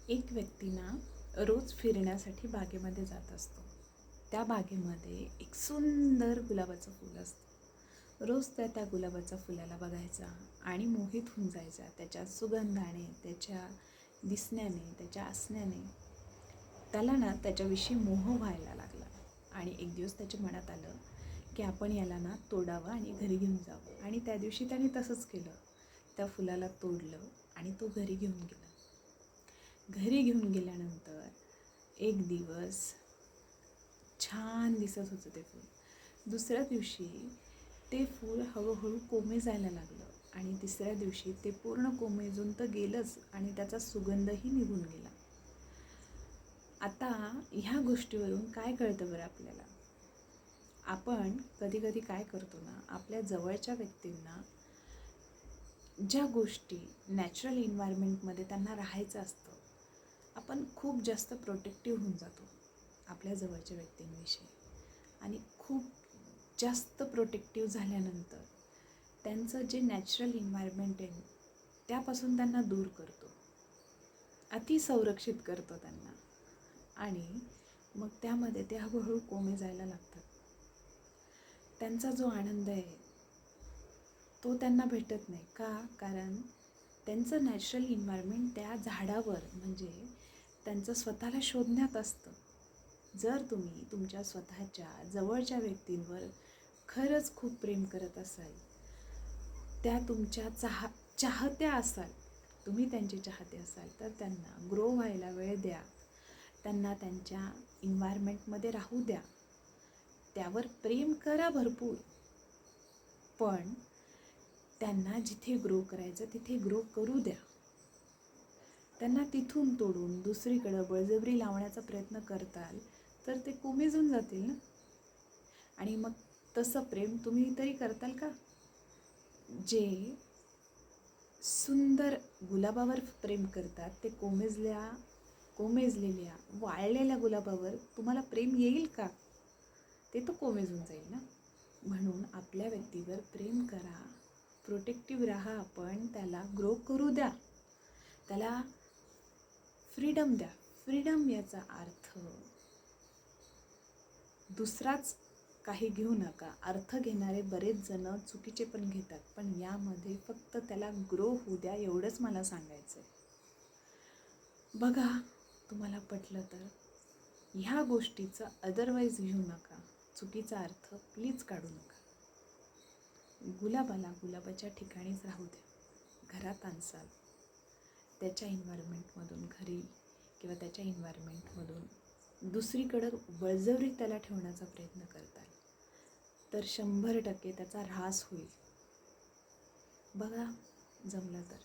एक व्यक्ती ना रोज फिरण्यासाठी बागेमध्ये जात असतो. त्या बागेमध्ये एक सुंदर गुलाबाचं फूल असतं. रोज त्या गुलाबाच्या फुलाला बघायचा आणि मोहित होऊन जायचा त्याच्या सुगंधाने, त्याच्या दिसण्याने, त्याच्या असण्याने. त्याला ना त्याच्याविषयी मोह व्हायला लागला आणि एक दिवस त्याच्या मनात आलं की आपण याला ना तोडावं आणि घरी घेऊन जावं. आणि त्या दिवशी त्याने तसंच केलं. त्या फुलाला तोडलं आणि तो घरी घेऊन गेला. घरी घेऊन गेल्यानंतर एक दिवस छान दिसत होतं ते फूल. दुसऱ्या दिवशी ते फूल हळूहळू कोमेजायला लागलं आणि तिसऱ्या दिवशी ते पूर्ण कोमेजून तर गेलंच आणि त्याचा सुगंधही निघून गेला. आता ह्या गोष्टीवरून काय कळतं बरं आपल्याला? आपण कधी कधी काय करतो ना, आपल्या जवळच्या व्यक्तींना ज्या गोष्टी नॅचरल इन्व्हायरमेंटमध्ये त्यांना राहायचं असतं, आपण खूप जास्त प्रोटेक्टिव्ह होऊन जातो आपल्या जवळच्या व्यक्तींविषयी. आणि खूप जास्त प्रोटेक्टिव्ह झाल्यानंतर त्यांचं जे नॅचरल इन्व्हायरमेंट आहे त्यापासून त्यांना दूर करतो, अति संरक्षित करतो त्यांना. आणि मग त्यामध्ये ते हळूहळू कोमे जायला लागतात. त्यांचा जो आनंद आहे तो त्यांना भेटत नाही का? कारण त्यांचं नॅचरल इन्व्हायरमेंट त्या झाडावर म्हणजे त्यांचं स्वतःला शोधण्यात असतं. जर तुम्ही तुमच्या स्वतःच्या जवळच्या व्यक्तींवर खरंच खूप प्रेम करत असाल, त्या तुमच्या चाहत्या असाल, तुम्ही त्यांचे चाहते असाल, तर त्यांना ग्रो व्हायला वेळ द्या. त्यांना त्यांच्या इन्व्हायरमेंटमध्ये राहू द्या. त्यावर प्रेम करा भरपूर, पण त्यांना जिथे ग्रो करायचं तिथे ग्रो करू द्या. त्यांना तिथून तोडून दुसरीकडं बळजबरी लावण्याचा प्रयत्न करताल तर ते कोमेजून जातील ना. आणि मग तसं प्रेम तुम्ही तरी करताल का? जे सुंदर गुलाबावर प्रेम करतात ते कोमेजलेल्या वाळलेल्या गुलाबावर तुम्हाला प्रेम येईल का? ते तर कोमेजून जाईल ना. म्हणून आपल्या व्यक्तीवर प्रेम करा, प्रोटेक्टिव्ह राहा, आपण त्याला ग्रो करू द्या, त्याला फ्रीडम द्या. फ्रीडम याचा अर्थ दुसराच काही घेऊ नका. अर्थ घेणारे बरेच जण चुकीचे पण घेतात, पण यामध्ये फक्त त्याला ग्रो होऊ द्या, एवढंच मला सांगायचं आहे. बघा, तुम्हाला पटलं तर ह्या गोष्टीचं अदरवाईज घेऊ नका. चुकीचा अर्थ प्लीज काढू नका. गुलाबाला गुलाबाच्या ठिकाणीच राहू द्या. घरात आणसाल, त्याच्या इन्व्हायरमेंटमधून घरी किंवा त्याच्या इन्व्हायरमेंटमधून दुसरीकडं बळजबरी त्याला ठेवण्याचा प्रयत्न करताल तर 100% त्याचा ऱ्हास होईल. बघा, जमलं तर